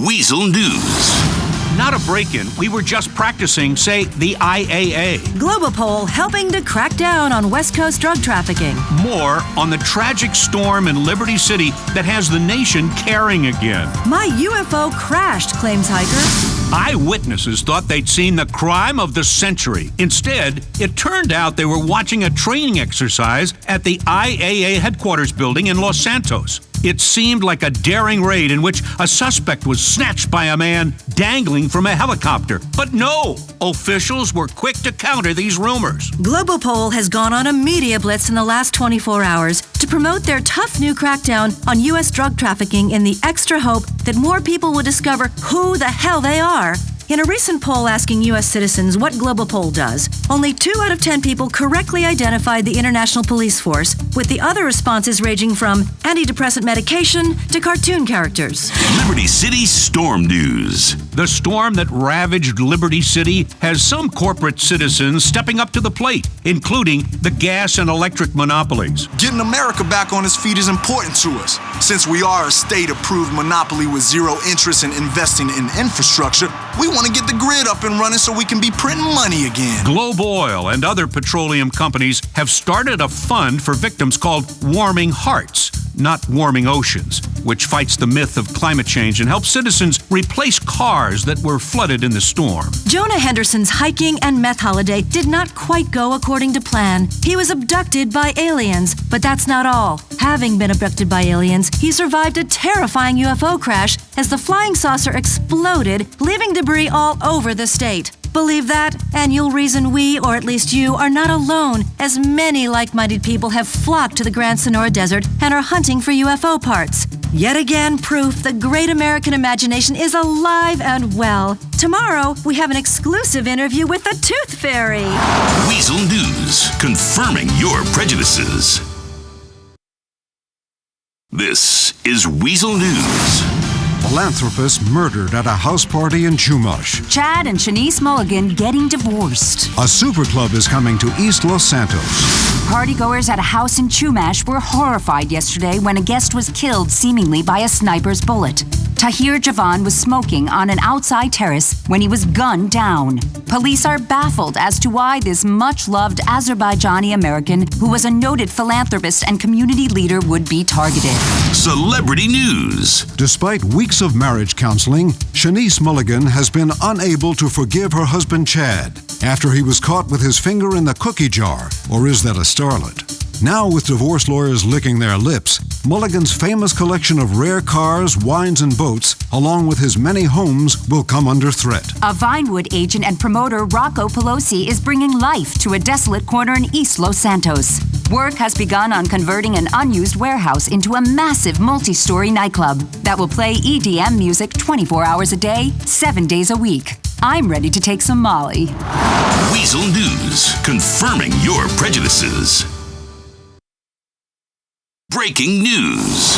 Weasel News. Not a break-in. We were just practicing, say, the IAA. Globopol helping to crack down on West Coast drug trafficking. More on the tragic storm in Liberty City that has the nation caring again. My UFO crashed, claims hiker. Eyewitnesses thought they'd seen the crime of the century. Instead, it turned out they were watching a training exercise at the IAA headquarters building in Los Santos. It seemed like a daring raid in which a suspect was snatched by a man dangling from a helicopter. But no, officials were quick to counter these rumors. Globopol has gone on a media blitz in the last 24 hours to promote their tough new crackdown on U.S. drug trafficking in the extra hope that more people will discover who the hell they are. In a recent poll asking U.S. citizens what Globopol does, only 2 out of 10 people correctly identified the International Police Force, with the other responses ranging from antidepressant medication to cartoon characters. Liberty City Storm News. The storm that ravaged Liberty City has some corporate citizens stepping up to the plate, including the gas and electric monopolies. Getting America back on its feet is important to us. Since we are a state-approved monopoly with zero interest in investing in infrastructure, we want to get the grid up and running so we can be printing money again. Globe Oil and other petroleum companies have started a fund for victims called Warming Hearts, not Warming Oceans, which fights the myth of climate change and helps citizens replace cars that were flooded in the storm. Jonah Henderson's hiking and meth holiday did not quite go according to plan. He was abducted by aliens, but that's not all. Having been abducted by aliens, he survived a terrifying UFO crash as the flying saucer exploded, leaving debris all over the state. Believe that, and you'll reason we, or at least you, are not alone, as many like-minded people have flocked to the Grand Sonora Desert and are hunting for UFO parts. Yet again, proof the great American imagination is alive and well. Tomorrow, we have an exclusive interview with the Tooth Fairy. Weasel News, confirming your prejudices. This is Weasel News. Philanthropist murdered at a house party in Chumash. Chad and Shanice Mulligan getting divorced. A super club is coming to East Los Santos. Partygoers at a house in Chumash were horrified yesterday when a guest was killed seemingly by a sniper's bullet. Tahir Javan was smoking on an outside terrace when he was gunned down. Police are baffled as to why this much-loved Azerbaijani American, who was a noted philanthropist and community leader, would be targeted. Celebrity News. Despite weeks of marriage counseling, Shanice Mulligan has been unable to forgive her husband Chad after he was caught with his finger in the cookie jar. Or is that a starlet? Now, with divorce lawyers licking their lips, Mulligan's famous collection of rare cars, wines, and boats, along with his many homes, will come under threat. A Vinewood agent and promoter, Rocco Pelosi, is bringing life to a desolate corner in East Los Santos. Work has begun on converting an unused warehouse into a massive multi-story nightclub that will play EDM music 24 hours a day, 7 days a week. I'm ready to take some Molly. Weasel News, confirming your prejudices. Breaking news.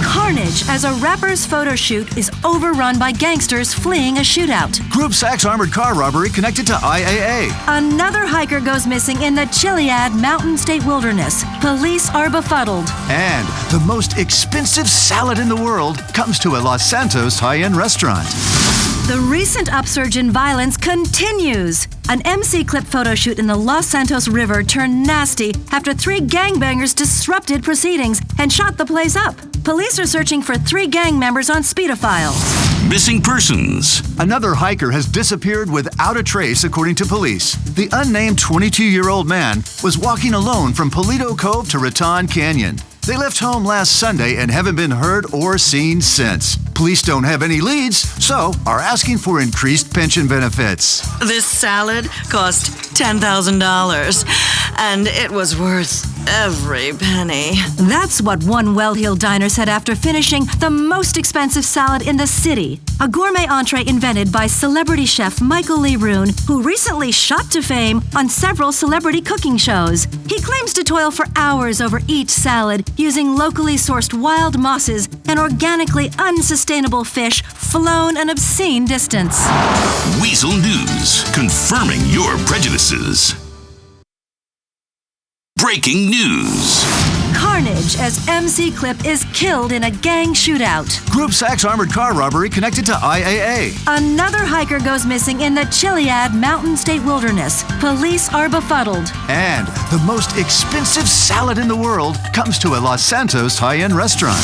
Carnage as a rapper's photo shoot is overrun by gangsters fleeing a shootout. Group Sachs armored car robbery connected to IAA. Another hiker goes missing in the Chiliad Mountain State Wilderness. Police are befuddled. And the most expensive salad in the world comes to a Los Santos high-end restaurant. The recent upsurge in violence continues. An MC Clip photo shoot in the Los Santos River turned nasty after 3 gangbangers disrupted proceedings and shot the place up. Police are searching for 3 gang members on speedophiles. Missing persons. Another hiker has disappeared without a trace, according to police. The unnamed 22-year-old man was walking alone from Polito Cove to Raton Canyon. They left home last Sunday and haven't been heard or seen since. Police don't have any leads, so are asking for increased pension benefits. This salad cost $10,000, and it was worth every penny. That's what one well-heeled diner said after finishing the most expensive salad in the city. A gourmet entree invented by celebrity chef Michael Lee Roon, who recently shot to fame on several celebrity cooking shows. He claims to toil for hours over each salad, using locally sourced wild mosses and organically unsustainable fish flown an obscene distance. Weasel News, confirming your prejudices. Breaking news. Carnage carnage as MC Clip is killed in a gang shootout. Group Sachs armored car robbery connected to IAA. Another hiker goes missing in the Chiliad Mountain State Wilderness. Police are befuddled. And the most expensive salad in the world comes to a Los Santos high-end restaurant.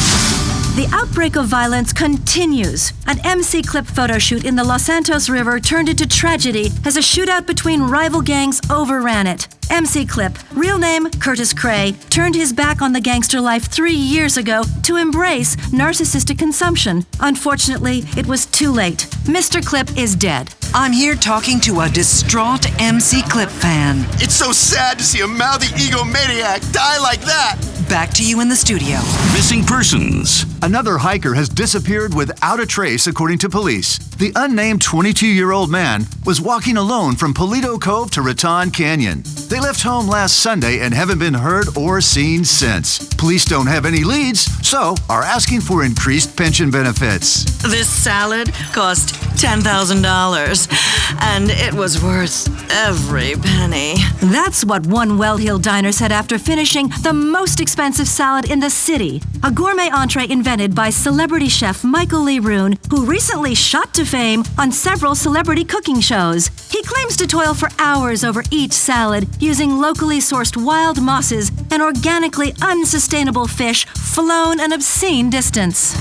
The outbreak of violence continues. An MC Clip photo shoot in the Los Santos River turned into tragedy as a shootout between rival gangs overran it. MC Clip, real name Curtis Cray, turned his back on the gangster life 3 years ago to embrace narcissistic consumption. Unfortunately, it was too late. Mr. Clip is dead. I'm here talking to a distraught MC Clip fan. It's so sad to see a mouthy egomaniac die like that. Back to you in the studio. Missing persons. Another hiker has disappeared without a trace, according to police. The unnamed 22-year-old man was walking alone from Polito Cove to Raton Canyon. They left home last Sunday and haven't been heard or seen since. Police don't have any leads, so are asking for increased pension benefits. This salad cost $10,000, and it was worth every penny. That's what one Well-Hill diner said after finishing the most expensive salad in the city, a gourmet entree invented by celebrity chef Michael Lee Roon, who recently shot to fame on several celebrity cooking shows. He claims to toil for hours over each salad, using locally sourced wild mosses and organically unsustainable fish flown an obscene distance.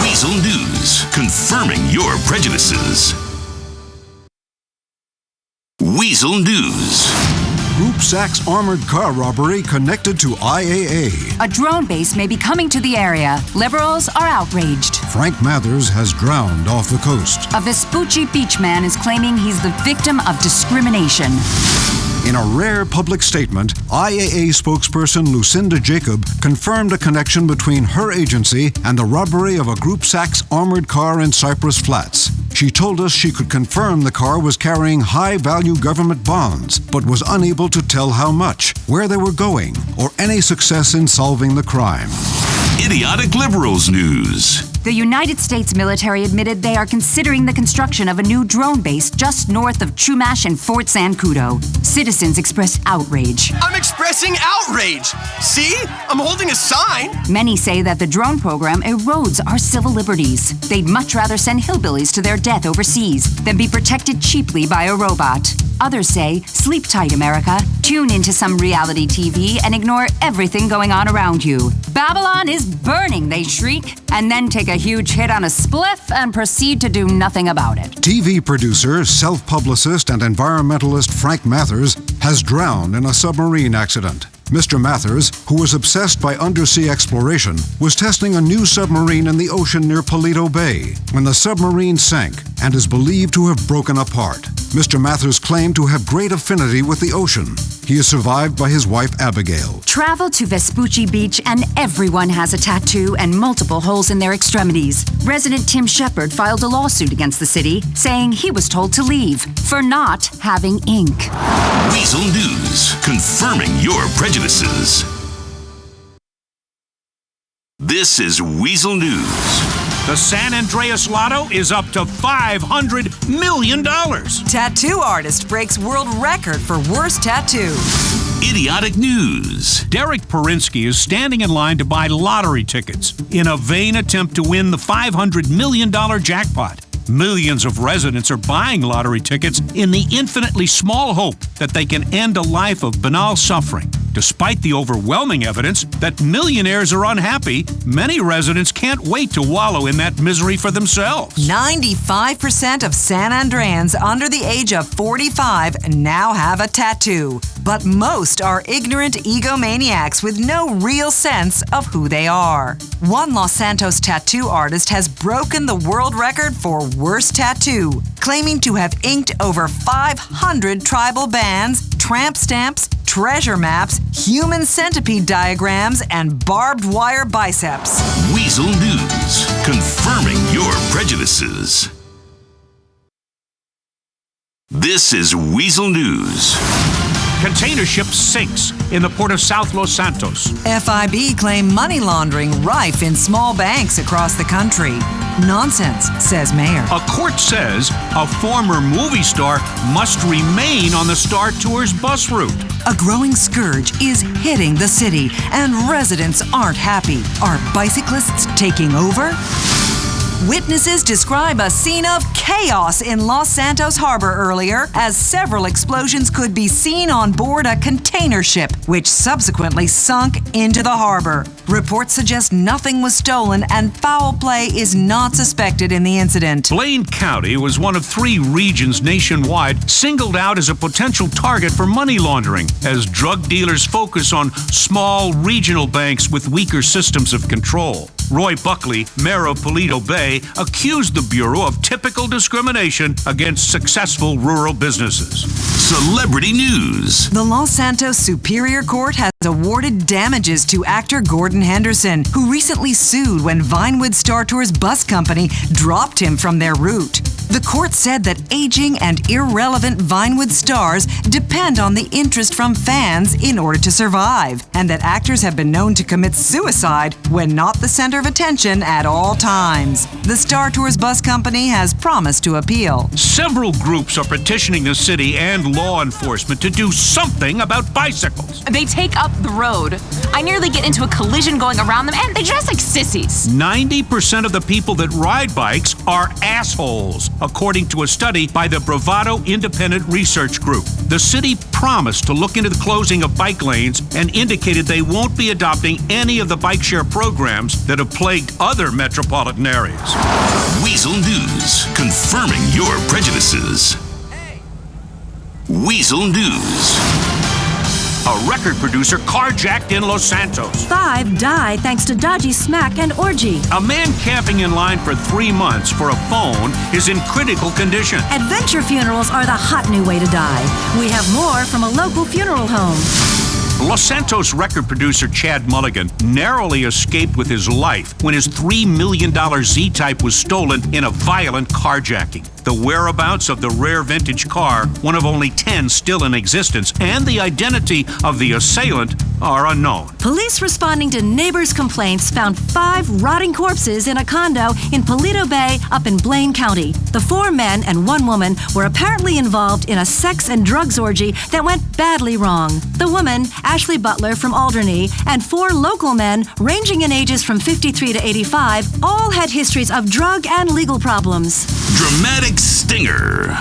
Weasel News, confirming your prejudices. Weasel News. Group Sachs armored car robbery connected to IAA. A drone base may be coming to the area. Liberals are outraged. Frank Mathers has drowned off the coast. A Vespucci beach man is claiming he's the victim of discrimination. In a rare public statement, IAA spokesperson Lucinda Jacob confirmed a connection between her agency and the robbery of a Group Sachs armored car in Cypress Flats. She told us she could confirm the car was carrying high-value government bonds, but was unable to tell how much, where they were going, or any success in solving the crime. Idiotic Liberals News. The United States military admitted they are considering the construction of a new drone base just north of Chumash and Fort Zancudo. Citizens expressed outrage. I'm expressing outrage. See? I'm holding a sign. Many say that the drone program erodes our civil liberties. They'd much rather send hillbillies to their death overseas than be protected cheaply by a robot. Others say, sleep tight, America. Tune into some reality TV and ignore everything going on around you. Babylon is burning, they shriek, and then take a huge hit on a spliff and proceed to do nothing about it. TV producer, self-publicist, and environmentalist Frank Mathers has drowned in a submarine accident. Mr. Mathers, who was obsessed by undersea exploration, was testing a new submarine in the ocean near Polito Bay when the submarine sank and is believed to have broken apart. Mr. Mathers claimed to have great affinity with the ocean. He is survived by his wife, Abigail. Travel to Vespucci Beach and everyone has a tattoo and multiple holes in their extremities. Resident Tim Shepard filed a lawsuit against the city, saying he was told to leave for not having ink. Weasel News, confirming your prejudices. This is Weasel News. The San Andreas Lotto is up to $500 million. Tattoo artist breaks world record for worst tattoo. Idiotic News. Derek Perinsky is standing in line to buy lottery tickets in a vain attempt to win the $500 million jackpot. Millions of residents are buying lottery tickets in the infinitely small hope that they can end a life of banal suffering. Despite the overwhelming evidence that millionaires are unhappy, many residents can't wait to wallow in that misery for themselves. 95% of San Andreans under the age of 45 now have a tattoo, but most are ignorant egomaniacs with no real sense of who they are. One Los Santos tattoo artist has broken the world record for worst tattoo, claiming to have inked over 500 tribal bands, tramp stamps, treasure maps, human centipede diagrams, and barbed wire biceps. Weasel News, confirming your prejudices. This is Weasel News. Container ship sinks in the port of South Los Santos. FIB claim money laundering rife in small banks across the country. Nonsense, says Mayor. A court says a former movie star must remain on the Star Tours bus route. A growing scourge is hitting the city, and residents aren't happy. Are bicyclists taking over? Witnesses describe a scene of chaos in Los Santos Harbor earlier, as several explosions could be seen on board a container ship, which subsequently sunk into the harbor. Reports suggest nothing was stolen and foul play is not suspected in the incident. Blaine County was one of 3 regions nationwide singled out as a potential target for money laundering, as drug dealers focus on small regional banks with weaker systems of control. Roy Buckley, mayor of Paleto Bay, accused the Bureau of typical discrimination against successful rural businesses. Celebrity news. The Los Santos Superior Court has awarded damages to actor Gordon Henderson, who recently sued when Vinewood Star Tours bus company dropped him from their route. The court said that aging and irrelevant Vinewood stars depend on the interest from fans in order to survive, and that actors have been known to commit suicide when not the center of attention at all times. The Star Tours bus company has promised to appeal. Several groups are petitioning the city and law enforcement to do something about bicycles. They take up the road. I nearly get into a collision going around them, and they dress like sissies. 90% of the people that ride bikes are assholes, according to a study by the Bravado Independent Research Group. The city promised to look into the closing of bike lanes and indicated they won't be adopting any of the bike share programs that have plagued other metropolitan areas. Weasel News, confirming your prejudices. Weasel News. A record producer carjacked in Los Santos. 5 died thanks to dodgy smack and orgy. A man camping in line for 3 months for a phone is in critical condition. Adventure funerals are the hot new way to die. We have more from a local funeral home. Los Santos record producer Chad Mulligan narrowly escaped with his life when his $3 million Z-Type was stolen in a violent carjacking. The whereabouts of the rare vintage car, one of only 10 still in existence, and the identity of the assailant are unknown. Police responding to neighbors' complaints found 5 rotting corpses in a condo in Paleto Bay up in Blaine County. The 4 men and 1 woman were apparently involved in a sex and drugs orgy that went badly wrong. The woman, Ashley Butler from Alderney, and 4 local men ranging in ages from 53 to 85 all had histories of drug and legal problems. Dramatic stinger.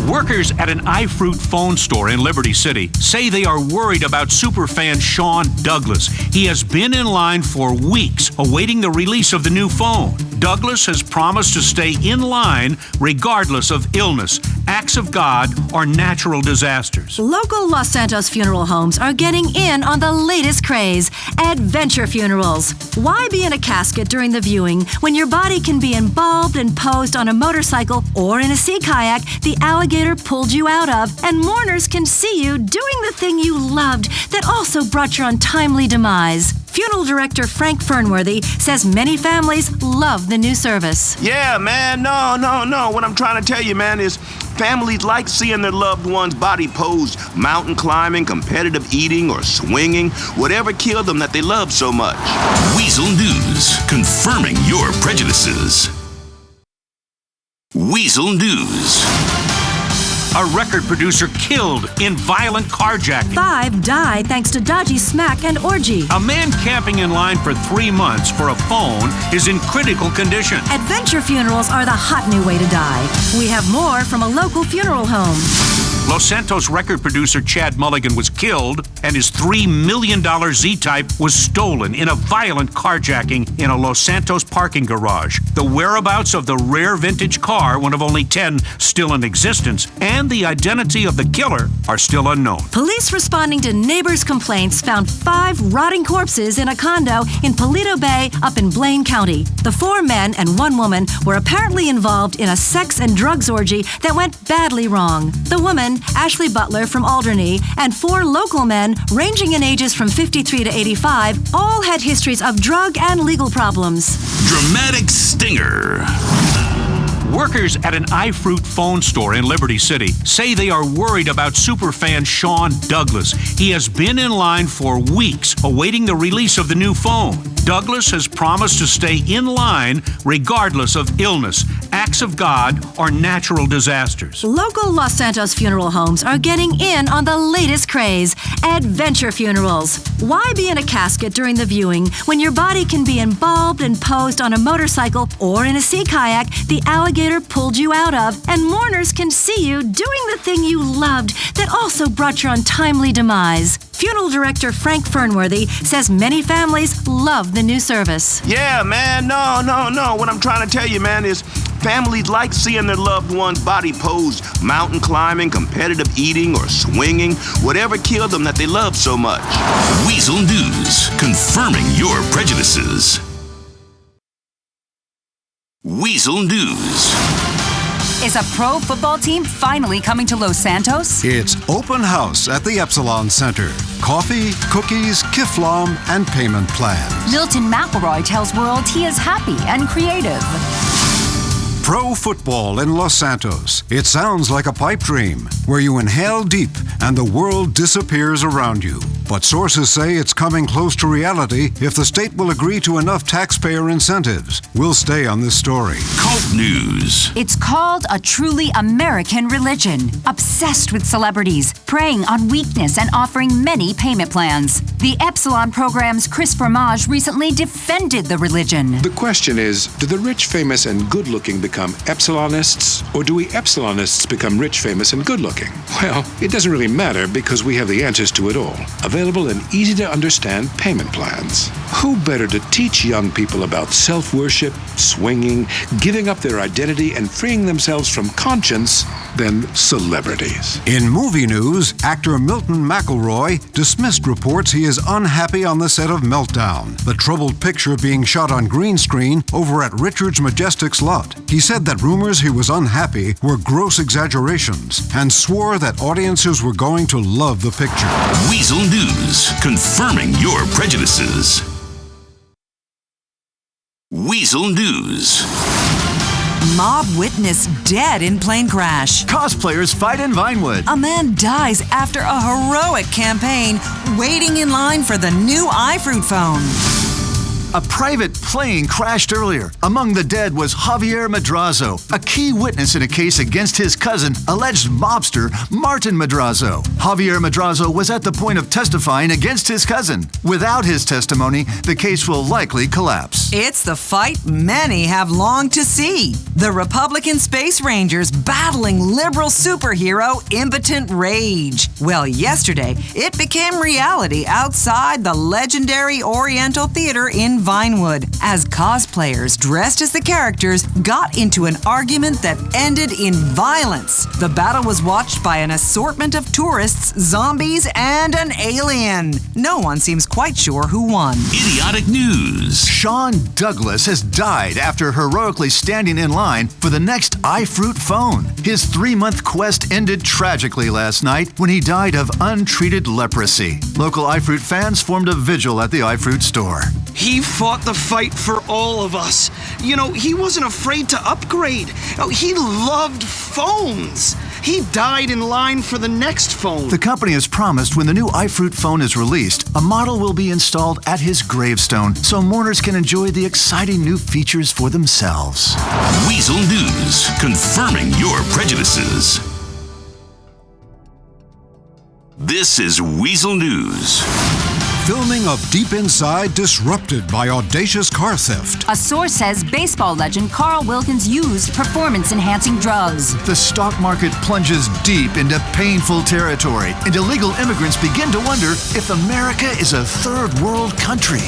Workers at an iFruit phone store in Liberty City say they are worried about superfan Sean Douglas. He has been in line for weeks awaiting the release of the new phone. Douglas has promised to stay in line regardless of illness, acts of God, or natural disasters. Local Los Santos funeral homes are getting in on the latest craze, adventure funerals. Why be in a casket during the viewing when your body can be embalmed and posed on a motorcycle or in a sea kayak the alligator pulled you out of, and mourners can see you doing the thing you loved that also brought your untimely demise? Funeral director Frank Fernworthy says many families love the new service. Yeah, man, no. What I'm trying to tell you, man, is families like seeing their loved one's body posed mountain climbing, competitive eating, or swinging, whatever killed them that they love so much. Weasel News, confirming your prejudices. Weasel News. A record producer killed in violent carjacking. 5 died thanks to dodgy smack and orgy. A man camping in line for 3 months for a phone is in critical condition. Adventure funerals are the hot new way to die. We have more from a local funeral home. Los Santos record producer Chad Mulligan was killed, and his $3 million Z-Type was stolen in a violent carjacking in a Los Santos parking garage. The whereabouts of the rare vintage car, one of only 10 still in existence, and the identity of the killer are still unknown. Police responding to neighbors' complaints found 5 rotting corpses in a condo in Paleto Bay up in Blaine County. The 4 men and 1 woman were apparently involved in a sex and drugs orgy that went badly wrong. The woman, Ashley Butler from Alderney, and 4 local men ranging in ages from 53 to 85 all had histories of drug and legal problems. Dramatic stinger. Workers at an iFruit phone store in Liberty City say they are worried about superfan Sean Douglas. He has been in line for weeks awaiting the release of the new phone. Douglas has promised to stay in line regardless of illness, acts of God, or natural disasters. Local Los Santos funeral homes are getting in on the latest craze, adventure funerals. Why be in a casket during the viewing when your body can be embalmed and posed on a motorcycle or in a sea kayak the alligator pulled you out of, and mourners can see you doing the thing you loved that also brought your untimely demise? Funeral director Frank Fernworthy says many families love the new service. Yeah, man, no. What I'm trying to tell you, man, is families like seeing their loved one's body posed mountain climbing, competitive eating, or swinging, whatever killed them that they love so much. Weasel News, confirming your prejudices. Weasel News. Is a pro football team finally coming to Los Santos? It's open house at the Epsilon Center. Coffee, cookies, kiflam, and payment plans. Milton McElroy tells World he is happy and creative. Pro football in Los Santos. It sounds like a pipe dream, where you inhale deep and the world disappears around you. But sources say it's coming close to reality if the state will agree to enough taxpayer incentives. We'll stay on this story. Cult News. It's called a truly American religion, obsessed with celebrities, preying on weakness and offering many payment plans. The Epsilon program's Chris Fromage recently defended the religion. The question is, do the rich, famous, and good-looking become Epsilonists, or do we Epsilonists become rich, famous, and good-looking? Well, it doesn't really matter because we have the answers to it all. Available in easy-to-understand payment plans. Who better to teach young people about self-worship, swinging, giving up their identity, and freeing themselves from conscience than celebrities? In movie news, actor Milton McElroy dismissed reports he is unhappy on the set of Meltdown, the troubled picture being shot on green screen over at Richards Majestic's lot. He said that rumors he was unhappy were gross exaggerations and swore that audiences were going to love the picture. Weasel News, confirming your prejudices. Weasel News. Mob witness dead in plane crash. Cosplayers fight in Vinewood. A man dies after a heroic campaign waiting in line for the new iFruit phone. A private plane crashed earlier. Among the dead was Javier Madrazo, a key witness in a case against his cousin, alleged mobster Martin Madrazo. Javier Madrazo was at the point of testifying against his cousin. Without his testimony, the case will likely collapse. It's the fight many have longed to see. The Republican Space Rangers battling liberal superhero Impotent Rage. Well, yesterday, it became reality outside the legendary Oriental Theater in Vinewood, as cosplayers dressed as the characters got into an argument that ended in violence. The battle was watched by an assortment of tourists, zombies, and an alien. No one seems quite sure who won. Idiotic news. Sean Douglas has died after heroically standing in line for the next iFruit phone. His 3-month quest ended tragically last night when he died of untreated leprosy. Local iFruit fans formed a vigil at the iFruit store. He fought the fight for all of us. You know, he wasn't afraid to upgrade. Oh, he loved phones. He died in line for the next phone. The company has promised when the new iFruit phone is released, a model will be installed at his gravestone so mourners can enjoy the exciting new features for themselves. Weasel News, confirming your prejudices. This is Weasel News. Filming of Deep Inside disrupted by audacious car theft. A source says baseball legend Carl Wilkins used performance-enhancing drugs. The stock market plunges deep into painful territory, and illegal immigrants begin to wonder if America is a third world country.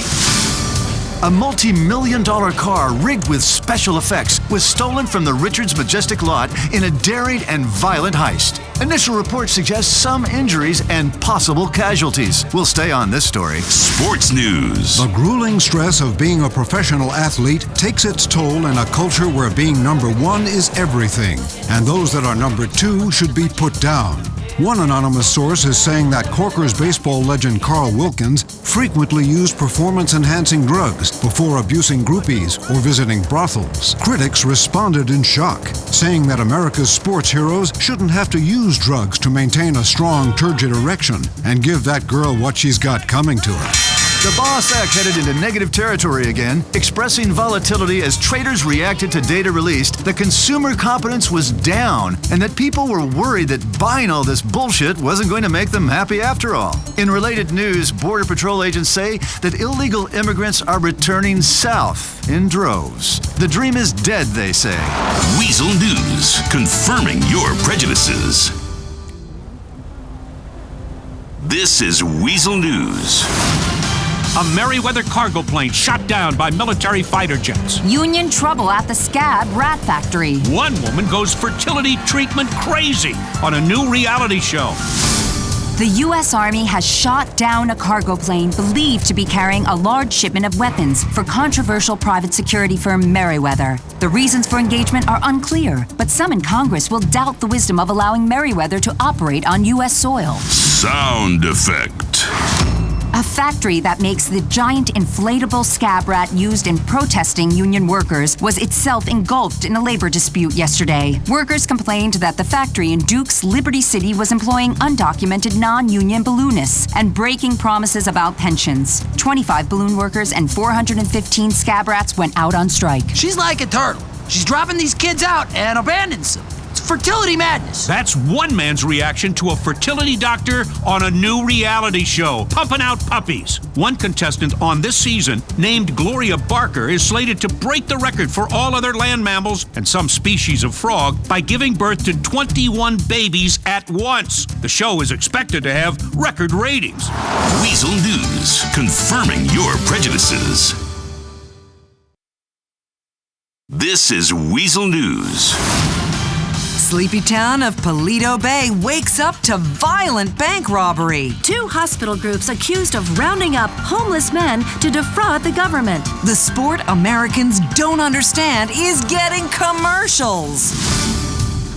A multi-million-dollar car rigged with special effects was stolen from the Richards Majestic lot in a daring and violent heist. Initial reports suggest some injuries and possible casualties. We'll stay on this story. Sports news. The grueling stress of being a professional athlete takes its toll in a culture where being number one is everything, and those that are number two should be put down. One anonymous source is saying that Corkers baseball legend Carl Wilkins frequently used performance-enhancing drugs before abusing groupies or visiting brothels. Critics responded in shock, saying that America's sports heroes shouldn't have to use drugs to maintain a strong, turgid erection and give that girl what she's got coming to her. The Boss Act headed into negative territory again, expressing volatility as traders reacted to data released that consumer confidence was down and that people were worried that buying all this bullshit wasn't going to make them happy after all. In related news, Border Patrol agents say that illegal immigrants are returning south in droves. The dream is dead, they say. Weasel News, confirming your prejudices. This is Weasel News. A Merryweather cargo plane shot down by military fighter jets. Union trouble at the Scab Rat Factory. One woman goes fertility treatment crazy on a new reality show. The U.S. Army has shot down a cargo plane believed to be carrying a large shipment of weapons for controversial private security firm Merryweather. The reasons for engagement are unclear, but some in Congress will doubt the wisdom of allowing Merryweather to operate on U.S. soil. Sound effect. A factory that makes the giant inflatable scab rat used in protesting union workers was itself engulfed in a labor dispute yesterday. Workers complained that the factory in Duke's Liberty City was employing undocumented non-union balloonists and breaking promises about pensions. 25 balloon workers and 415 scab rats went out on strike. She's like a turtle. She's dropping these kids out and abandons them. It's fertility madness. That's one man's reaction to a fertility doctor on a new reality show, pumping out puppies. One contestant on this season, named Gloria Barker, is slated to break the record for all other land mammals and some species of frog by giving birth to 21 babies at once. The show is expected to have record ratings. Weasel News, confirming your prejudices. This is Weasel News. Sleepy town of Paleto Bay wakes up to violent bank robbery. 2 hospital groups accused of rounding up homeless men to defraud the government. The sport Americans don't understand is getting commercials.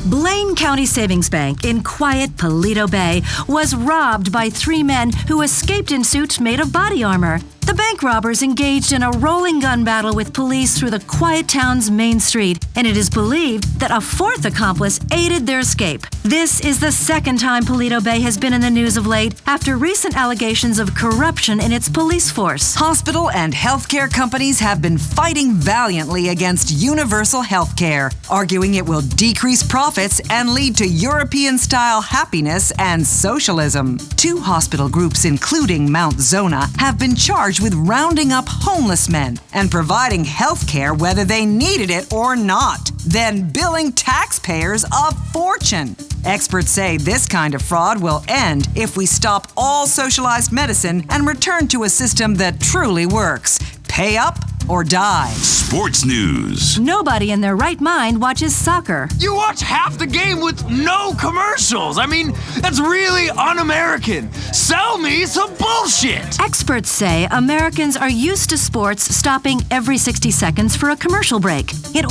Blaine County Savings Bank in quiet Paleto Bay was robbed by 3 men who escaped in suits made of body armor. The bank robbers engaged in a rolling gun battle with police through the quiet town's main street, and it is believed that a 4th accomplice aided their escape. This is the 2nd time Paleto Bay has been in the news of late after recent allegations of corruption in its police force. Hospital and healthcare companies have been fighting valiantly against universal healthcare, arguing it will decrease profits and lead to European-style happiness and socialism. 2 hospital groups, including Mount Zona, have been charged with rounding up homeless men and providing health care whether they needed it or not, then billing taxpayers a fortune. Experts say this kind of fraud will end if we stop all socialized medicine and return to a system that truly works. Pay up or die. Sports news. Nobody in their right mind watches soccer. You watch half the game with no commercials. I mean, that's really un-American. Sell me some bullshit. Experts say Americans are used to sports stopping every 60 seconds for a commercial break. It